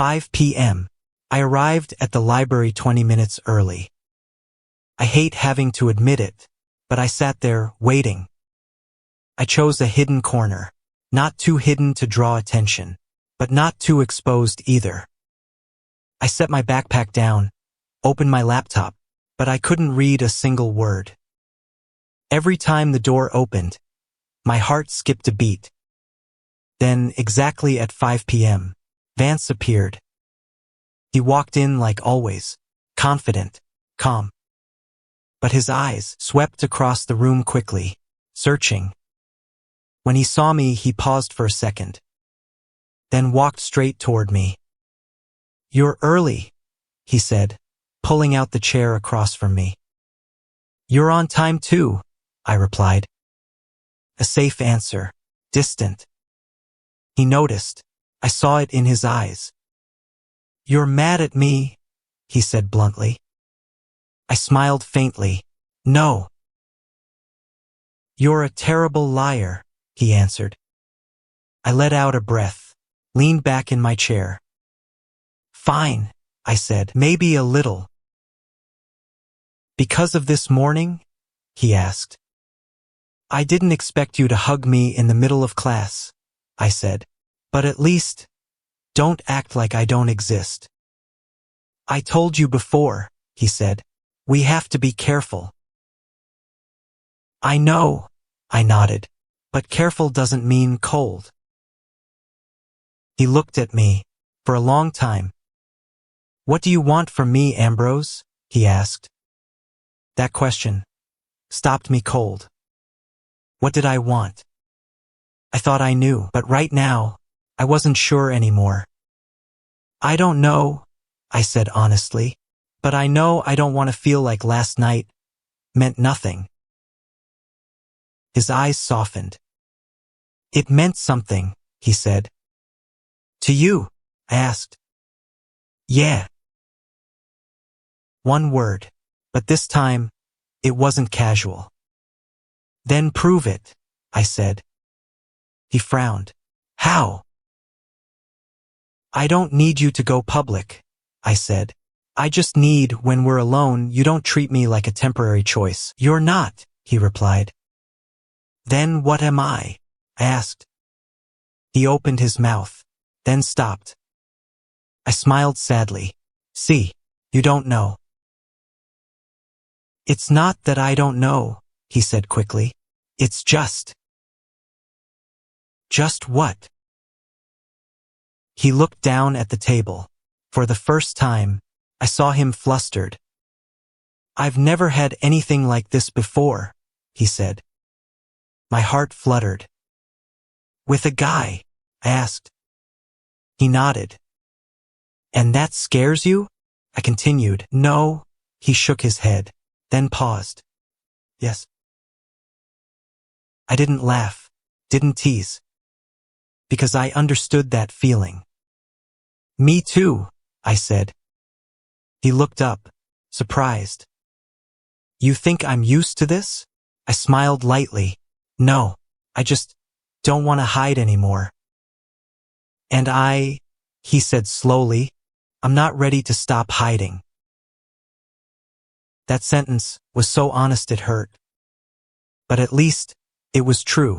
5 p.m. I arrived at the library 20 minutes early. I hate having to admit it, but I sat there, waiting. I chose a hidden corner, not too hidden to draw attention, but not too exposed either. I set my backpack down, opened my laptop, but I couldn't read a single word. Every time the door opened, my heart skipped a beat. Then, exactly at 5 p.m., Vance appeared. He walked in like always, confident, calm. But his eyes swept across the room quickly, searching. When he saw me, he paused for a second, then walked straight toward me. "You're early," he said, pulling out the chair across from me. "You're on time too," I replied. A safe answer, distant. He noticed. I saw it in his eyes. "You're mad at me," he said bluntly. I smiled faintly. "No." "You're a terrible liar," he answered. I let out a breath, leaned back in my chair. "Fine," I said, "maybe a little." "Because of this morning?" he asked. "I didn't expect you to hug me in the middle of class," I said. "But at least, don't act like I don't exist." "I told you before," he said. "We have to be careful." "I know," I nodded, "but careful doesn't mean cold." He looked at me for a long time. "What do you want from me, Ambrose?" he asked. That question stopped me cold. What did I want? I thought I knew, but right now, I wasn't sure anymore. "I don't know," I said honestly, "but I know I don't want to feel like last night meant nothing." His eyes softened. "It meant something," he said. "To you?" I asked. "Yeah." One word, but this time, it wasn't casual. "Then prove it," I said. He frowned. "How?" "I don't need you to go public," I said. "I just need, when we're alone, you don't treat me like a temporary choice." "You're not," he replied. "Then what am I?" I asked. He opened his mouth, then stopped. I smiled sadly. "See, you don't know." "It's not that I don't know," he said quickly. "It's just." "Just what?" He looked down at the table. For the first time, I saw him flustered. "I've never had anything like this before," he said. My heart fluttered. "With a guy?" I asked. He nodded. "And that scares you?" I continued. "No." He shook his head, then paused. "Yes." I didn't laugh, didn't tease, because I understood that feeling. "Me too," I said. He looked up, surprised. "You think I'm used to this?" I smiled lightly. "No, I just don't want to hide anymore." "And he said slowly, "I'm not ready to stop hiding." That sentence was so honest it hurt. But at least, it was true.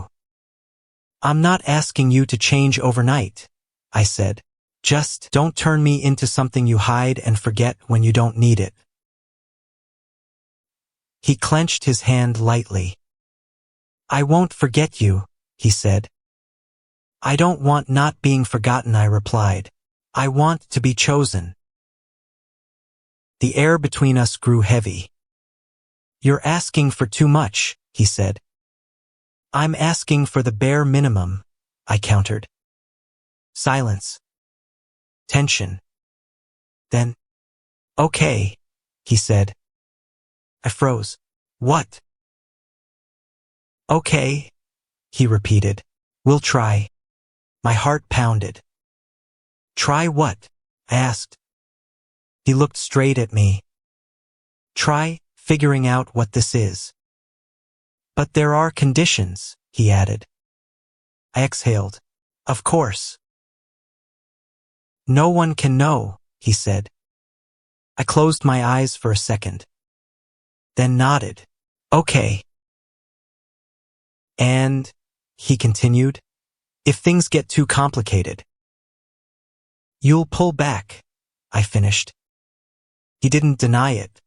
"I'm not asking you to change overnight," I said. "Just don't turn me into something you hide and forget when you don't need it." He clenched his hand lightly. "I won't forget you," he said. "I don't want not being forgotten," I replied. "I want to be chosen." The air between us grew heavy. "You're asking for too much," he said. "I'm asking for the bare minimum," I countered. Silence. Tension. Then, "Okay," he said. I froze. "What?" "Okay," he repeated. "We'll try." My heart pounded. "Try what?" I asked. He looked straight at me. "Try figuring out what this is." "But there are conditions," he added. I exhaled. "Of course." No one can know, he said. I closed my eyes for a second, then nodded. Okay. And, he continued, if things get too complicated, you'll pull back, I finished. He didn't deny it.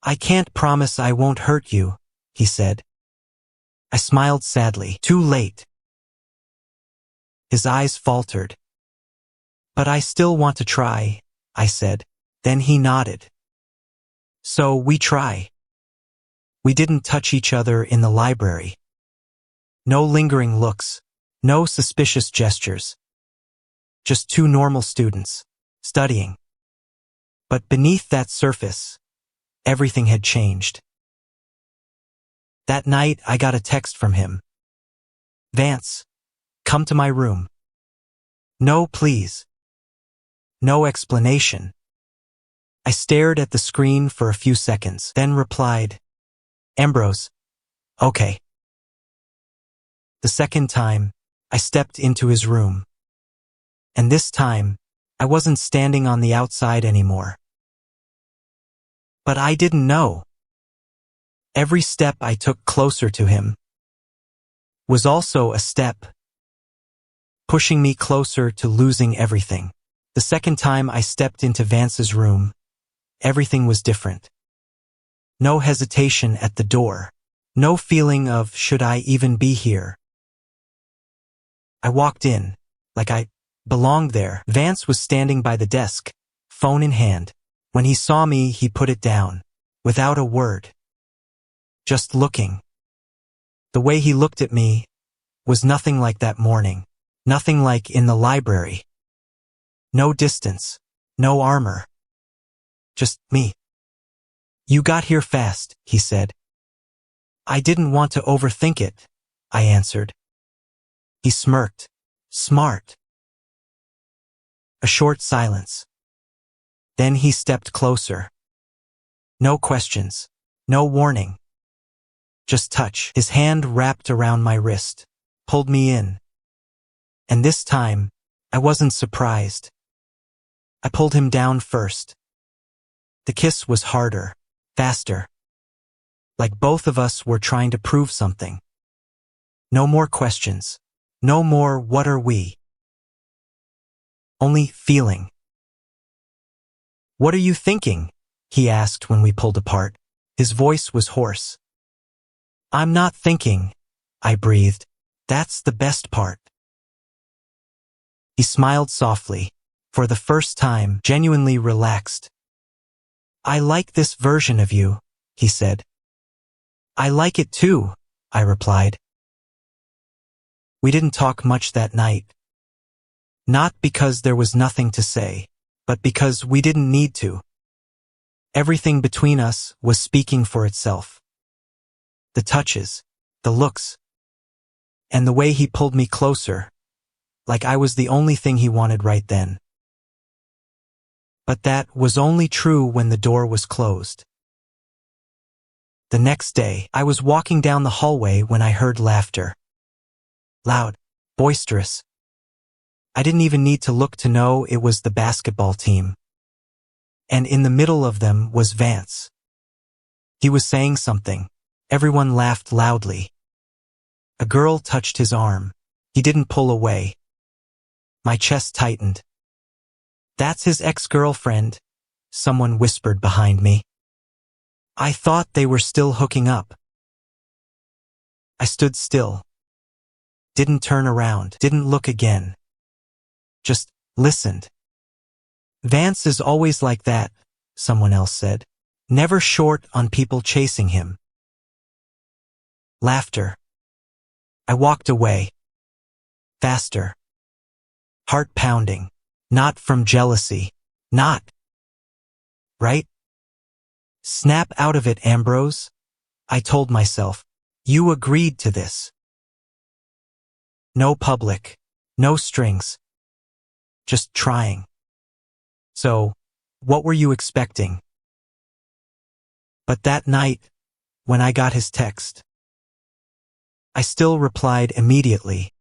I can't promise I won't hurt you, he said. I smiled sadly. Too late. His eyes faltered. But I still want to try, I said. Then he nodded. So we try. We didn't touch each other in the library. No lingering looks, no suspicious gestures. Just two normal students, studying. But beneath that surface, everything had changed. That night, I got a text from him. Vance, come to my room. No, please. No explanation. I stared at the screen for a few seconds, then replied, Ambrose, okay. The second time, I stepped into his room. And this time, I wasn't standing on the outside anymore. But I didn't know. Every step I took closer to him was also a step, pushing me closer to losing everything. The second time I stepped into Vance's room, everything was different. No hesitation at the door. No feeling of, should I even be here? I walked in, like I belonged there. Vance was standing by the desk, phone in hand. When he saw me, he put it down, without a word. Just looking. The way he looked at me was nothing like that morning. Nothing like in the library. No distance. No armor. Just me. You got here fast, he said. I didn't want to overthink it, I answered. He smirked. Smart. A short silence. Then he stepped closer. No questions. No warning. Just touch. His hand wrapped around my wrist, pulled me in. And this time, I wasn't surprised. I pulled him down first. The kiss was harder, faster. Like both of us were trying to prove something. No more questions. No more what are we. Only feeling. What are you thinking? He asked when we pulled apart. His voice was hoarse. I'm not thinking, I breathed. That's the best part. He smiled softly, for the first time, genuinely relaxed. I like this version of you, he said. I like it too, I replied. We didn't talk much that night. Not because there was nothing to say, but because we didn't need to. Everything between us was speaking for itself. The touches, the looks, and the way he pulled me closer, like I was the only thing he wanted right then. But that was only true when the door was closed. The next day, I was walking down the hallway when I heard laughter. Loud, boisterous. I didn't even need to look to know it was the basketball team. And in the middle of them was Vance. He was saying something. Everyone laughed loudly. A girl touched his arm. He didn't pull away. My chest tightened. That's his ex-girlfriend, someone whispered behind me. I thought they were still hooking up. I stood still. Didn't turn around, didn't look again. Just listened. Vance is always like that, someone else said. Never short on people chasing him. Laughter. I walked away. Faster. Heart pounding. Not from jealousy. Not. Right? Snap out of it, Ambrose. I told myself. You agreed to this. No public. No strings. Just trying. So, what were you expecting? But that night, when I got his text, I still replied immediately.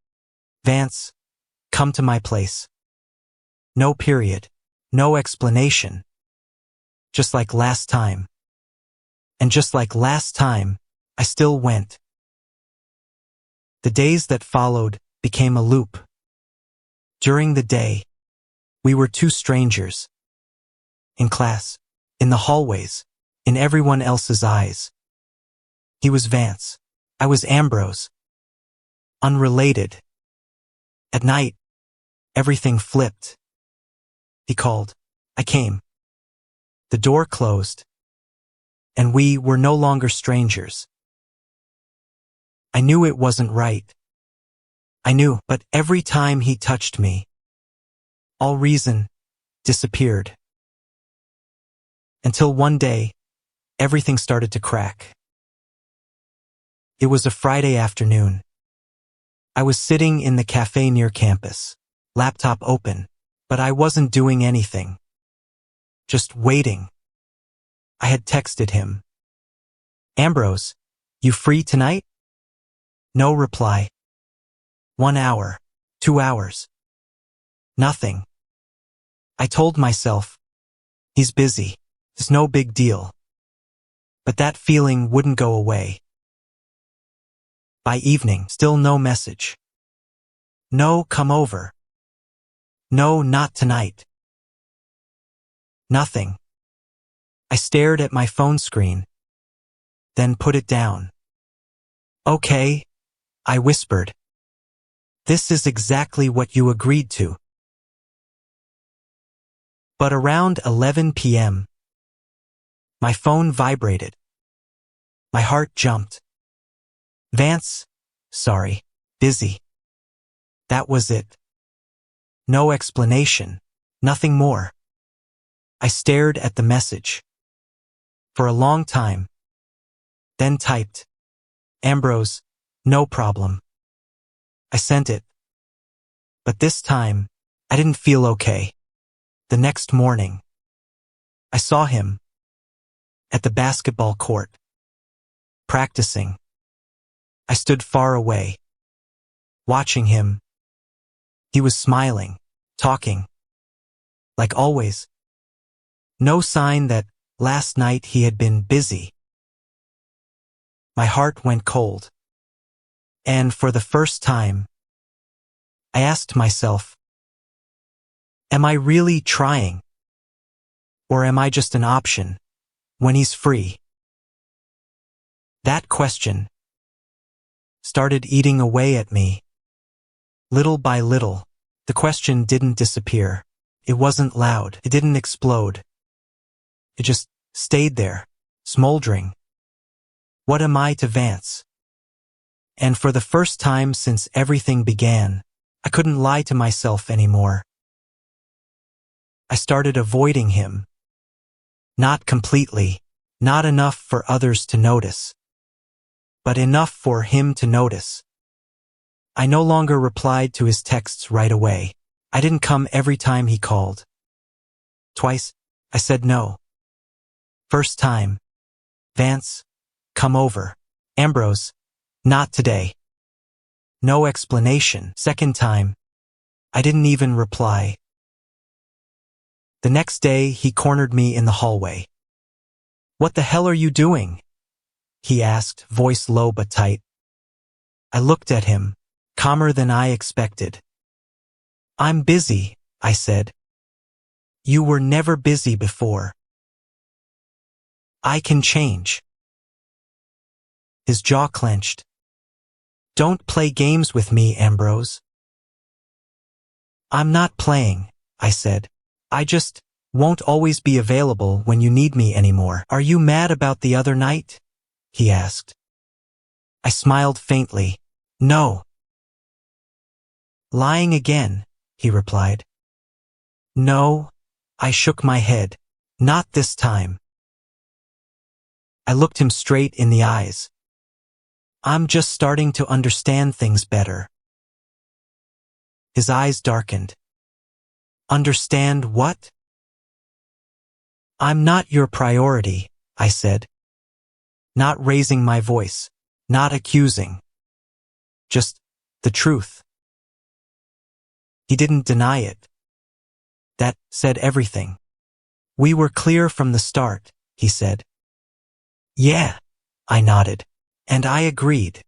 Vance, come to my place. No period. No explanation. Just like last time. And just like last time, I still went. The days that followed became a loop. During the day, we were two strangers. In class, in the hallways, in everyone else's eyes. He was Vance. I was Ambrose. Unrelated. At night, everything flipped. He called. I came. The door closed. And we were no longer strangers. I knew it wasn't right. I knew, but every time he touched me, all reason disappeared. Until one day, everything started to crack. It was a Friday afternoon. I was sitting in the cafe near campus, laptop open, but I wasn't doing anything. Just waiting. I had texted him. Ambrose, you free tonight? No reply. 1 hour, 2 hours. Nothing. I told myself, he's busy. It's no big deal. But that feeling wouldn't go away. By evening, still no message. No, come over. No, not tonight. Nothing. I stared at my phone screen, then put it down. Okay, I whispered. This is exactly what you agreed to. But around 11 p.m., my phone vibrated. My heart jumped. Vance, sorry, busy. That was it. No explanation, nothing more. I stared at the message. For a long time. Then typed. Ambrose, no problem. I sent it. But this time, I didn't feel okay. The next morning, I saw him at the basketball court, practicing. I stood far away, watching him. He was smiling, talking, like always. No sign that last night he had been busy. My heart went cold. And for the first time, I asked myself, am I really trying? Or am I just an option when he's free? That question started eating away at me. Little by little, the question didn't disappear. It wasn't loud. It didn't explode. It just stayed there, smoldering. What am I to Vance? And for the first time since everything began, I couldn't lie to myself anymore. I started avoiding him. Not completely, not enough for others to notice, but enough for him to notice. I no longer replied to his texts right away. I didn't come every time he called. Twice, I said no. First time, Vance, come over. Ambrose, not today. No explanation. Second time, I didn't even reply. The next day, he cornered me in the hallway. What the hell are you doing? He asked, voice low but tight. I looked at him, calmer than I expected. I'm busy, I said. You were never busy before. I can change. His jaw clenched. Don't play games with me, Ambrose. I'm not playing, I said. I just won't always be available when you need me anymore. Are you mad about the other night? He asked. I smiled faintly. No. Lying again, he replied. No, I shook my head. Not this time. I looked him straight in the eyes. I'm just starting to understand things better. His eyes darkened. Understand what? I'm not your priority, I said. Not raising my voice, not accusing. Just the truth. He didn't deny it. That said everything. We were clear from the start, he said. Yeah, I nodded. And I agreed.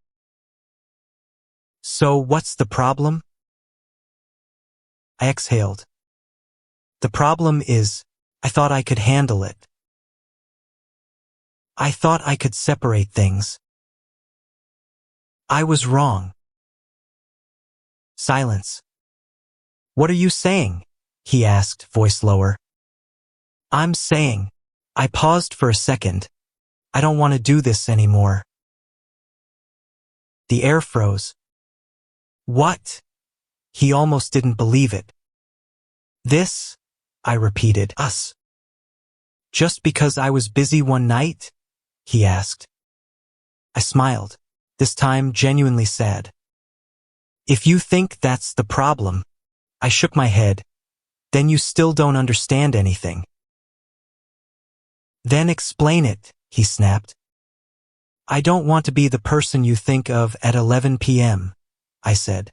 So what's the problem? I exhaled. The problem is, I thought I could handle it. I thought I could separate things. I was wrong. Silence. What are you saying? He asked, voice lower. I'm saying. I paused for a second. I don't want to do this anymore. The air froze. What? He almost didn't believe it. This? I repeated. Us. Just because I was busy one night? He asked. I smiled, this time genuinely sad. If you think that's the problem, I shook my head, then you still don't understand anything. Then explain it, he snapped. I don't want to be the person you think of at 11 p.m., I said.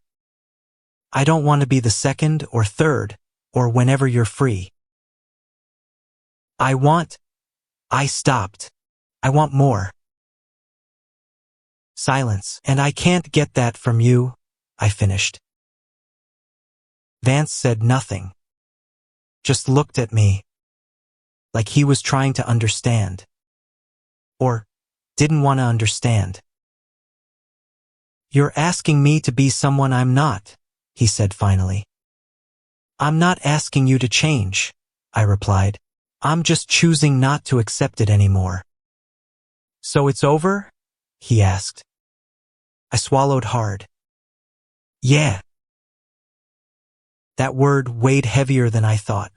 I don't want to be the second or third, or whenever you're free. I stopped. I want more. Silence. And I can't get that from you, I finished. Vance said nothing. Just looked at me. Like he was trying to understand. Or didn't want to understand. You're asking me to be someone I'm not, he said finally. I'm not asking you to change, I replied. I'm just choosing not to accept it anymore. So it's over? He asked. I swallowed hard. Yeah. That word weighed heavier than I thought.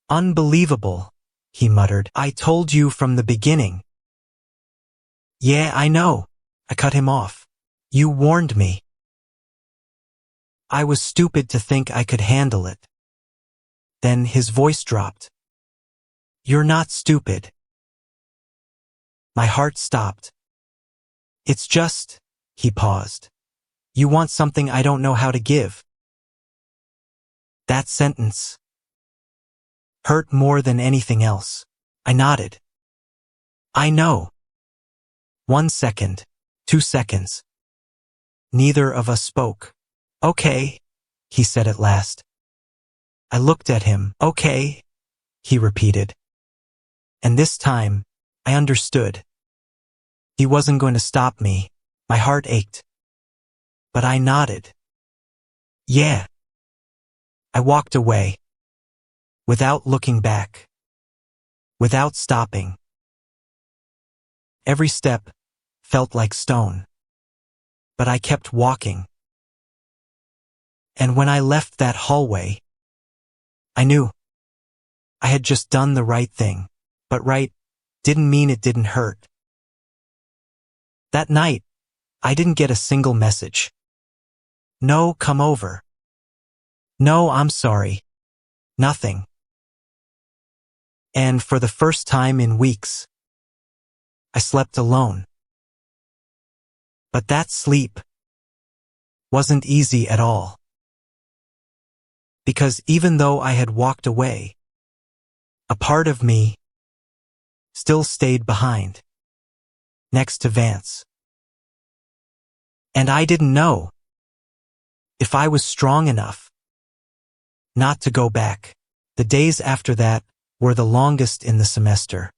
Unbelievable, he muttered. I told you from the beginning. Yeah, I know. I cut him off. You warned me. I was stupid to think I could handle it. Then his voice dropped. You're not stupid. My heart stopped. It's just, he paused. You want something I don't know how to give. That sentence hurt more than anything else. I nodded. I know. 1 second, 2 seconds. Neither of us spoke. Okay, he said at last. I looked at him. Okay, he repeated. And this time, I understood. He wasn't going to stop me. My heart ached. But I nodded. Yeah. I walked away. Without looking back. Without stopping. Every step felt like stone. But I kept walking. And when I left that hallway, I knew I had just done the right thing. But right didn't mean it didn't hurt. That night, I didn't get a single message. No, come over. No, I'm sorry. Nothing. And for the first time in weeks, I slept alone. But that sleep wasn't easy at all. Because even though I had walked away, a part of me still stayed behind, next to Vance. And I didn't know if I was strong enough not to go back. The days after that were the longest in the semester.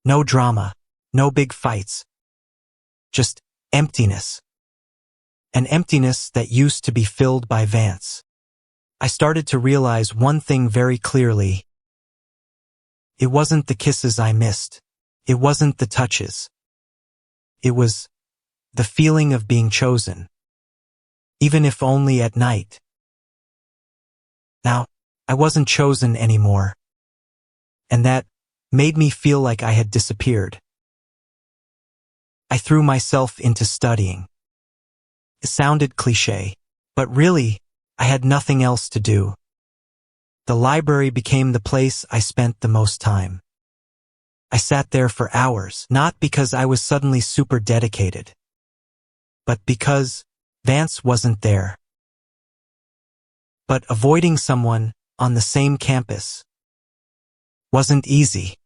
No drama, no big fights. Just emptiness. An emptiness that used to be filled by Vance. I started to realize one thing very clearly. It wasn't the kisses I missed. It wasn't the touches. It was the feeling of being chosen. Even if only at night. Now, I wasn't chosen anymore. And that made me feel like I had disappeared. I threw myself into studying. It sounded cliché, but really, I had nothing else to do. The library became the place I spent the most time. I sat there for hours, not because I was suddenly super dedicated, but because Vance wasn't there. But avoiding someone on the same campus. Wasn't easy.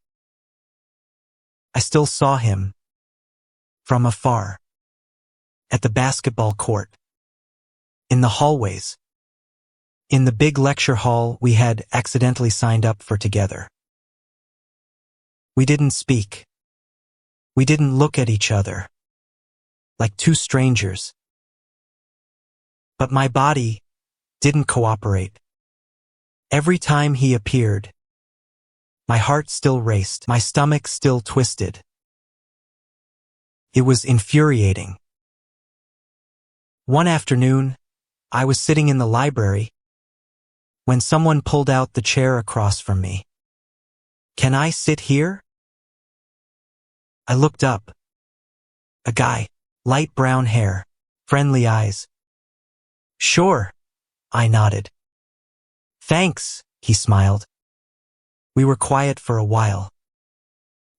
I still saw him. From afar. At the basketball court. In the hallways. In the big lecture hall we had accidentally signed up for together. We didn't speak. We didn't look at each other. Like two strangers. But my body didn't cooperate. Every time he appeared, my heart still raced, my stomach still twisted. It was infuriating. One afternoon, I was sitting in the library when someone pulled out the chair across from me. "Can I sit here?" I looked up. A guy, light brown hair, friendly eyes. "Sure," I nodded. "Thanks," he smiled. We were quiet for a while.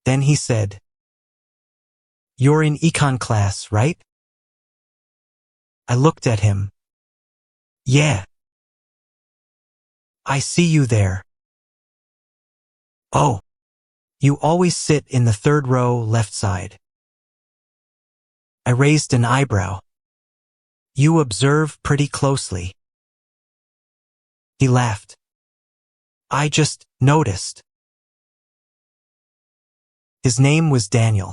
Then he said, "You're in econ class, right?" I looked at him. "Yeah." "I see you there." "Oh, you always sit in the third row left side." I raised an eyebrow. "You observe pretty closely." He laughed. "I just noticed." His name was Daniel.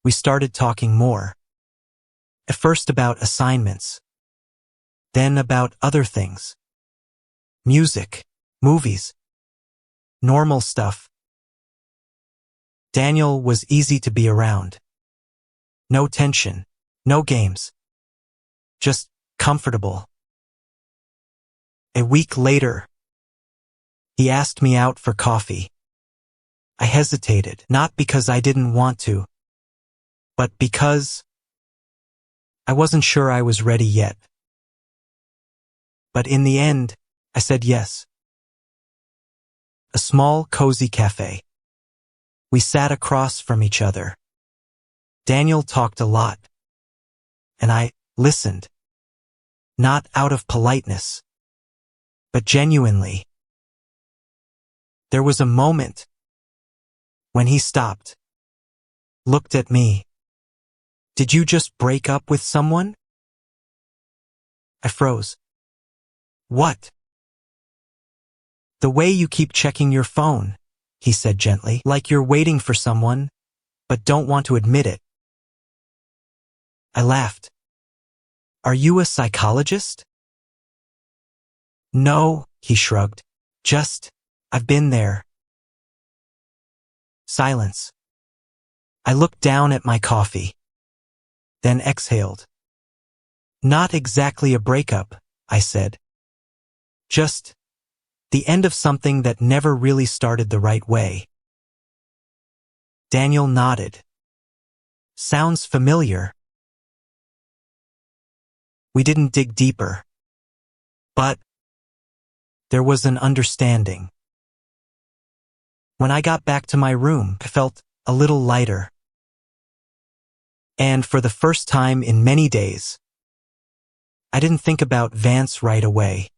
We started talking more. At first about assignments. Then about other things. Music, movies, normal stuff. Daniel was easy to be around. No tension, no games. Just comfortable. A week later, he asked me out for coffee. I hesitated, not because I didn't want to, but because I wasn't sure I was ready yet. But in the end, I said yes. A small, cozy cafe. We sat across from each other. Daniel talked a lot, and I listened. Not out of politeness, but genuinely. There was a moment when he stopped, looked at me. "Did you just break up with someone?" I froze. "What?" "The way you keep checking your phone," he said gently, "like you're waiting for someone, but don't want to admit it." I laughed. "Are you a psychologist?" "No," he shrugged. "Just, I've been there." Silence. I looked down at my coffee. Then exhaled. "Not exactly a breakup," I said. "Just the end of something that never really started the right way." Daniel nodded. "Sounds familiar." We didn't dig deeper. But there was an understanding. When I got back to my room, I felt a little lighter. And for the first time in many days, I didn't think about Vance right away.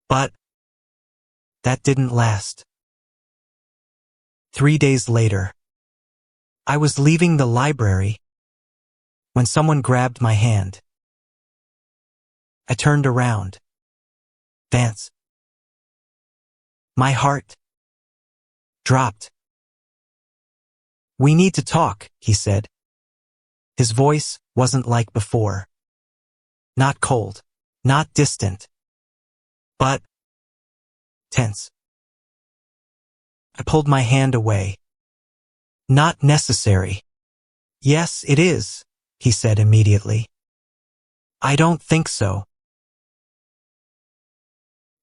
But that didn't last. 3 days later, I was leaving the library when someone grabbed my hand. I turned around. Vance. My heart dropped. "We need to talk," he said. His voice wasn't like before. Not cold, not distant, but tense. I pulled my hand away. "Not necessary." "Yes, it is," he said immediately. "I don't think so."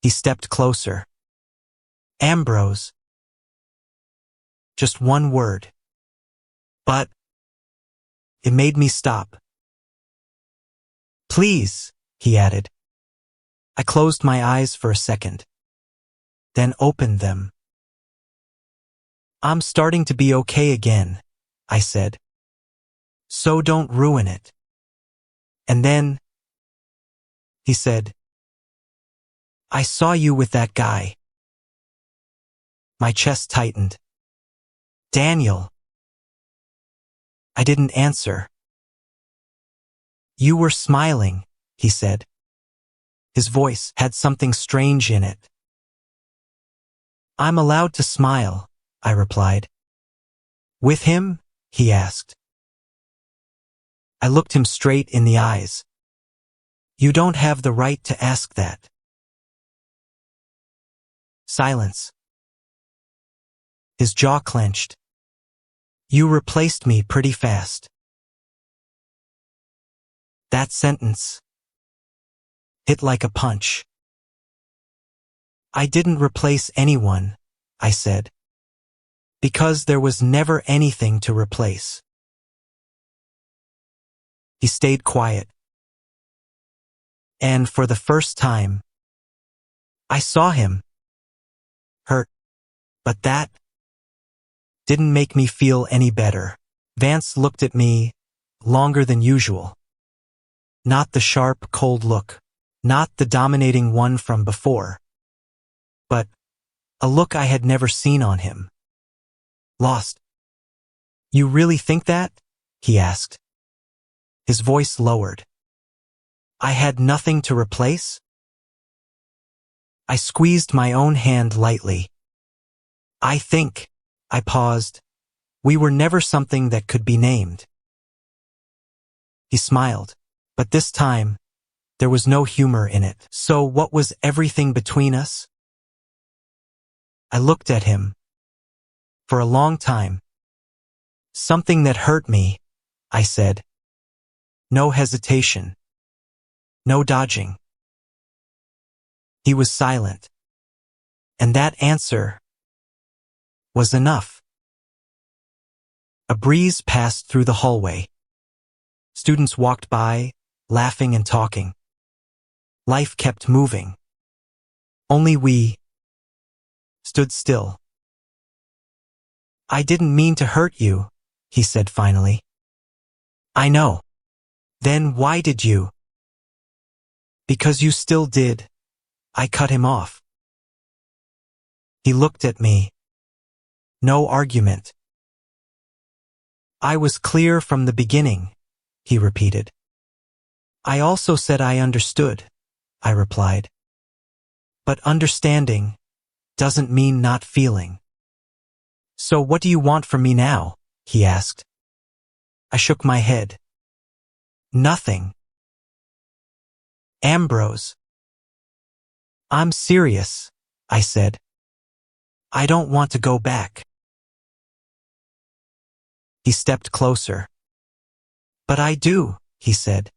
He stepped closer. "Ambrose." Just one word. But it made me stop. "Please," he added. I closed my eyes for a second, then opened them. "I'm starting to be okay again," I said. "So don't ruin it." And then he said, I saw you with that guy. My chest tightened. Daniel. I didn't answer. You were smiling, he said. His voice had something strange in it. I'm allowed to smile, I replied. With him? He asked. I looked him straight in the eyes. You don't have the right to ask that. Silence. His jaw clenched. You replaced me pretty fast. That sentence hit like a punch. I didn't replace anyone, I said, because there was never anything to replace. He stayed quiet. And for the first time, I saw him hurt, but that didn't make me feel any better. Vance looked at me longer than usual. Not the sharp, cold look, not the dominating one from before, but a look I had never seen on him. Lost. You really think that? He asked. His voice lowered. I had nothing to replace? I squeezed my own hand lightly. I think, I paused, we were never something that could be named. He smiled, but this time, there was no humor in it. So what was everything between us? I looked at him. For a long time. Something that hurt me, I said. No hesitation. No dodging. He was silent. And that answer was enough. A breeze passed through the hallway. Students walked by, laughing and talking. Life kept moving. Only we stood still. I didn't mean to hurt you, he said finally. I know. Then why did you? Because you still did. I cut him off. He looked at me. No argument. I was clear from the beginning, he repeated. I also said I understood, I replied. But understanding doesn't mean not feeling. So what do you want from me now? He asked. I shook my head. Nothing. Ambrose. I'm serious, I said. I don't want to go back. He stepped closer. But I do, he said.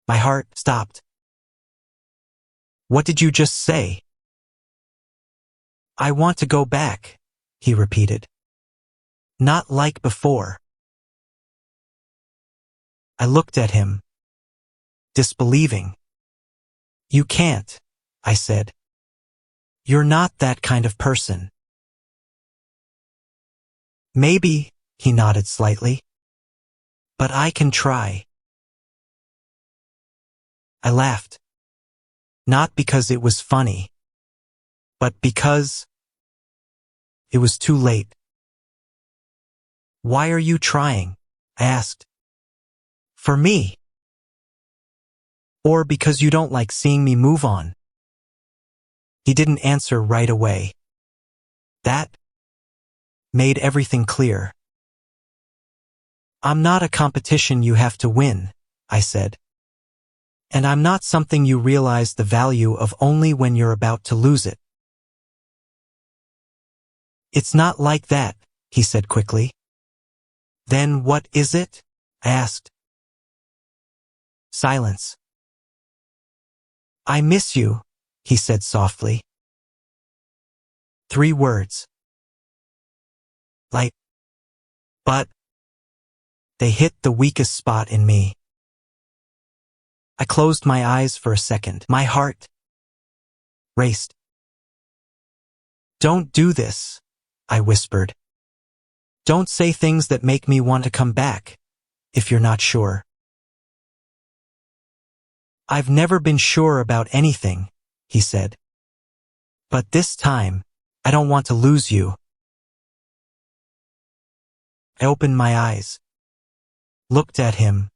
My heart stopped. What did you just say? I want to go back, he repeated. Not like before. I looked at him, disbelieving. You can't, I said. You're not that kind of person. Maybe, he nodded slightly. But I can try. I laughed. Not because it was funny, but because it was too late. Why are you trying? I asked. For me. Or because you don't like seeing me move on? He didn't answer right away. That made everything clear. I'm not a competition you have to win, I said. And I'm not something you realize the value of only when you're about to lose it. It's not like that, he said quickly. Then what is it? I asked. Silence. I miss you, he said softly. 3 words. Like, but they hit the weakest spot in me. I closed my eyes for a second. My heart raced. Don't do this, I whispered. Don't say things that make me want to come back, if you're not sure. I've never been sure about anything, he said. But this time, I don't want to lose you. I opened my eyes, looked at him.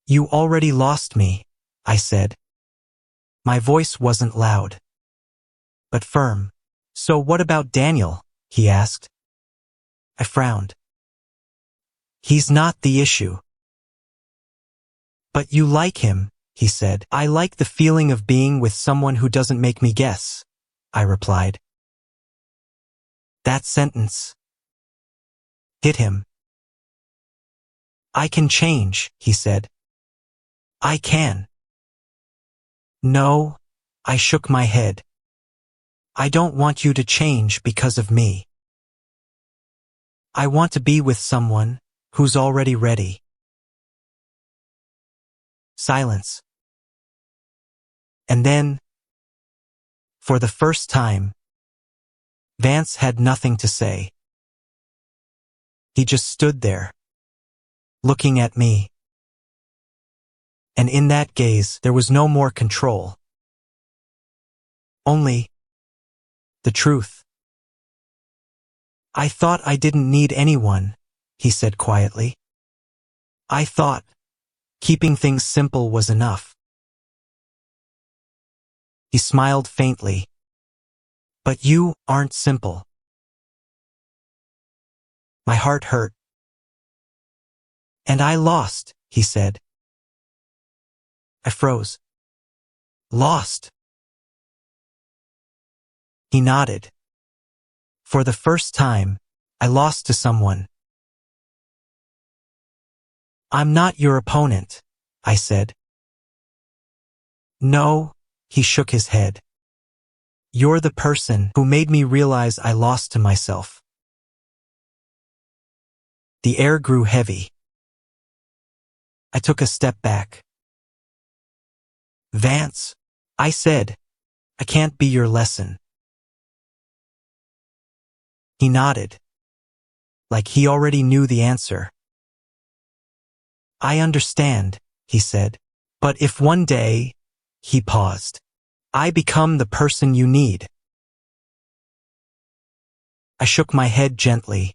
You already lost me, I said. My voice wasn't loud, but firm. So what about Daniel? He asked. I frowned. He's not the issue. But you like him, he said. I like the feeling of being with someone who doesn't make me guess, I replied. That sentence hit him. I can change, he said. I can. No, I shook my head. I don't want you to change because of me. I want to be with someone who's already ready. Silence. And then, for the first time, Vance had nothing to say. He just stood there, looking at me. And in that gaze, there was no more control. Only the truth. I thought I didn't need anyone, he said quietly. I thought keeping things simple was enough. He smiled faintly. But you aren't simple. My heart hurt. And I lost, he said. I froze. Lost. He nodded. For the first time, I lost to someone. I'm not your opponent, I said. No, he shook his head. You're the person who made me realize I lost to myself. The air grew heavy. I took a step back. Vance, I said, I can't be your lesson. He nodded, like he already knew the answer. I understand, he said, but if one day, he paused, I become the person you need. I shook my head gently.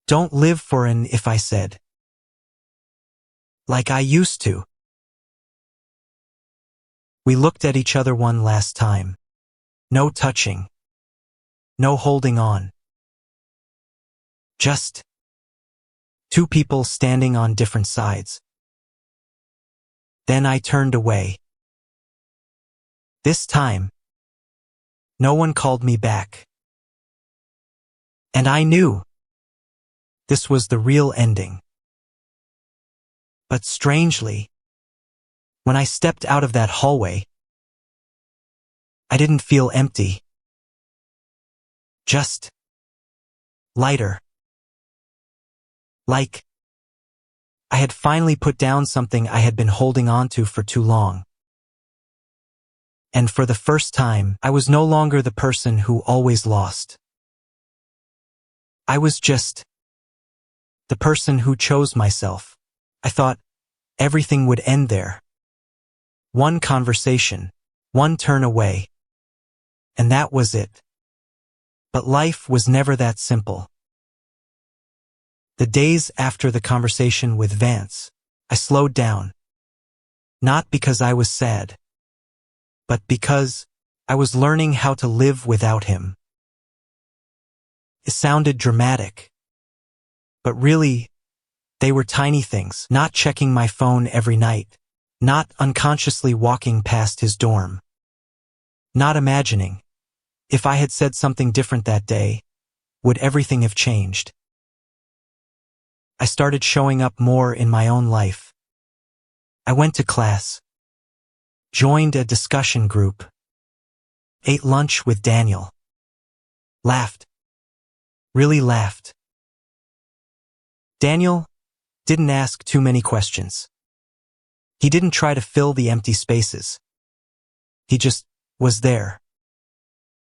Don't live for an if, I said. Like I used to. We looked at each other one last time. No touching. No holding on. Just two people standing on different sides. Then I turned away. This time, no one called me back. And I knew this was the real ending. But strangely, when I stepped out of that hallway, I didn't feel empty. Just lighter. Like I had finally put down something I had been holding on to for too long. And for the first time, I was no longer the person who always lost. I was just the person who chose myself. I thought everything would end there. One conversation, one turn away. And that was it. But life was never that simple. The days after the conversation with Vance, I slowed down. Not because I was sad, but because I was learning how to live without him. It sounded dramatic, but really, they were tiny things. Not checking my phone every night, not unconsciously walking past his dorm, not imagining, if I had said something different that day, would everything have changed? I started showing up more in my own life. I went to class, joined a discussion group, ate lunch with Daniel, laughed, really laughed. Daniel didn't ask too many questions. He didn't try to fill the empty spaces. He just was there.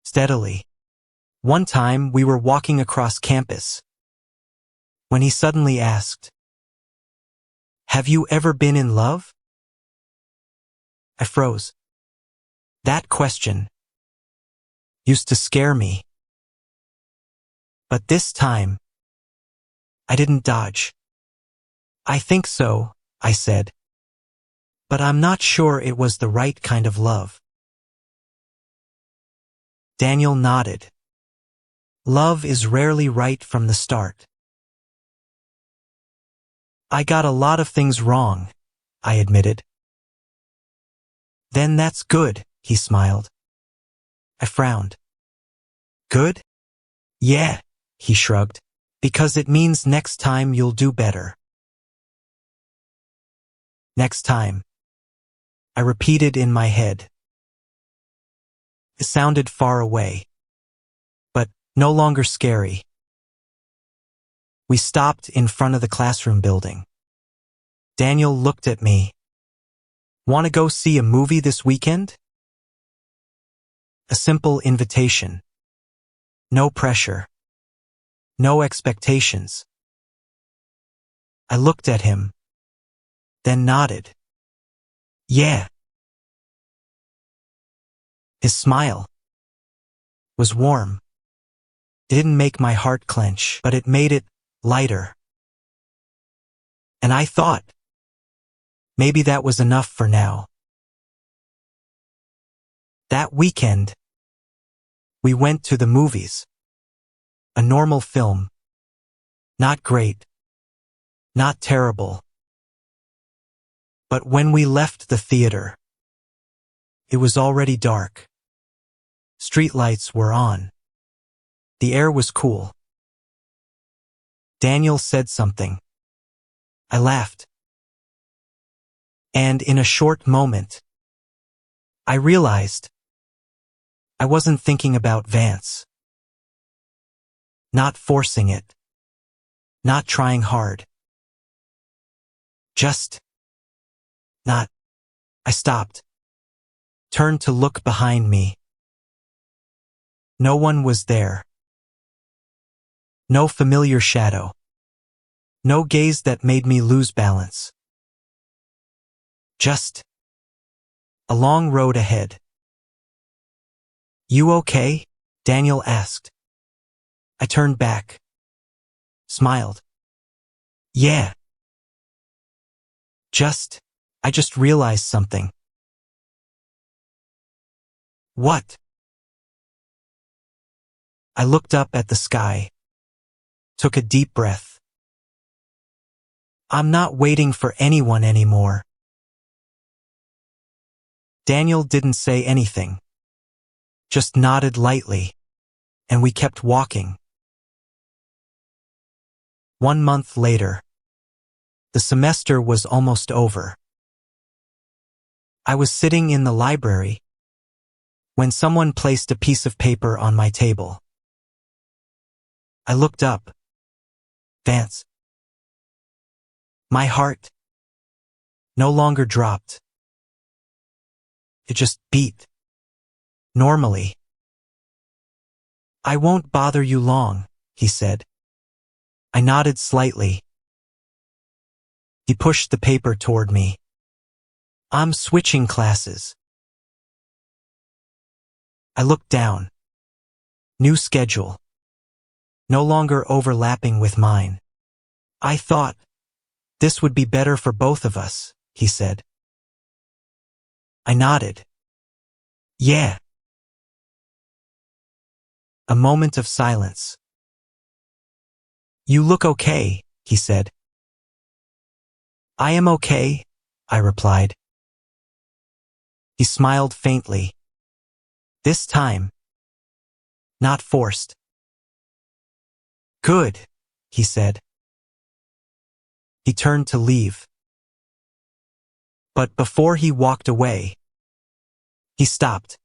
Steadily. One time we were walking across campus, when he suddenly asked, "Have you ever been in love?" I froze. That question used to scare me. But this time, I didn't dodge. I think so, I said. But I'm not sure it was the right kind of love. Daniel nodded. Love is rarely right from the start. I got a lot of things wrong, I admitted. Then that's good, he smiled. I frowned. Good? Yeah, he shrugged. Because it means next time you'll do better. Next time. I repeated in my head. It sounded far away, but no longer scary. We stopped in front of the classroom building. Daniel looked at me. Want to go see a movie this weekend? A simple invitation. No pressure. No expectations. I looked at him, then nodded. Yeah. His smile was warm. It didn't make my heart clench, but it made it lighter. And I thought, maybe that was enough for now. That weekend, we went to the movies. A normal film. Not great. Not terrible. But when we left the theater, it was already dark. Streetlights were on. The air was cool. Daniel said something. I laughed. And in a short moment, I realized I wasn't thinking about Vance. Not forcing it. Not trying hard. Just not. I stopped. Turned to look behind me. No one was there. No familiar shadow. No gaze that made me lose balance. Just a long road ahead. You okay? Daniel asked. I turned back. Smiled. Yeah. I just realized something. What? I looked up at the sky. Took a deep breath. I'm not waiting for anyone anymore. Daniel didn't say anything. Just nodded lightly. And we kept walking. 1 month later. The semester was almost over. I was sitting in the library when someone placed a piece of paper on my table. I looked up. Vance. My heart no longer dropped. It just beat. Normally. I won't bother you long, he said. I nodded slightly. He pushed the paper toward me. I'm switching classes. I looked down. New schedule. No longer overlapping with mine. I thought, this would be better for both of us, he said. I nodded. Yeah. A moment of silence. You look okay, he said. I am okay, I replied. He smiled faintly. This time, not forced. Good, he said. He turned to leave. But before he walked away, he stopped.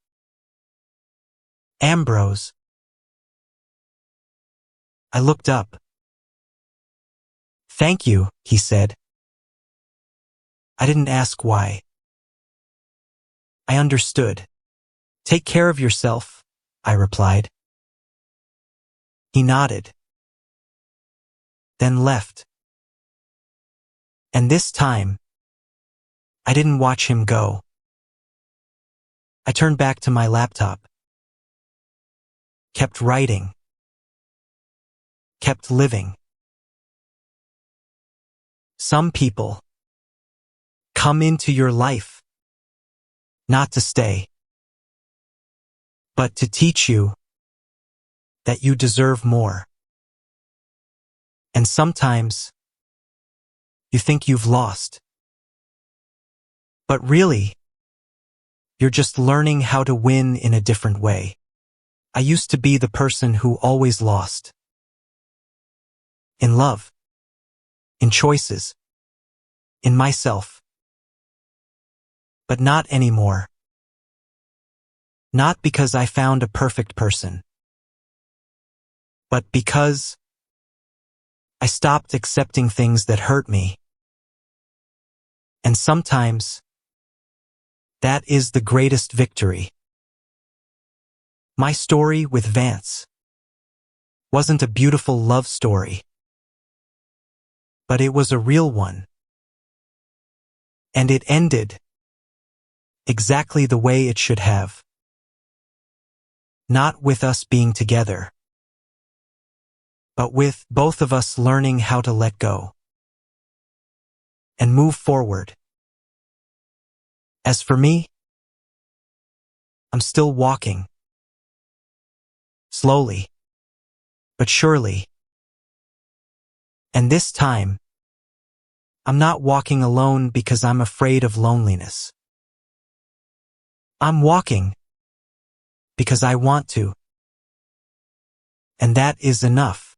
Ambrose. I looked up. Thank you, he said. I didn't ask why. I understood. Take care of yourself, I replied. He nodded. Then left. And this time, I didn't watch him go. I turned back to my laptop, kept writing, kept living. Some people come into your life not to stay, but to teach you that you deserve more. And sometimes you think you've lost, but really, you're just learning how to win in a different way. I used to be the person who always lost. In love, in choices, in myself. But not anymore. Not because I found a perfect person, but because I stopped accepting things that hurt me. And sometimes, that is the greatest victory. My story with Vance wasn't a beautiful love story, but it was a real one. And it ended exactly the way it should have. Not with us being together, but with both of us learning how to let go and move forward. As for me, I'm still walking. Slowly, but surely. And this time, I'm not walking alone because I'm afraid of loneliness. I'm walking because I want to. And that is enough.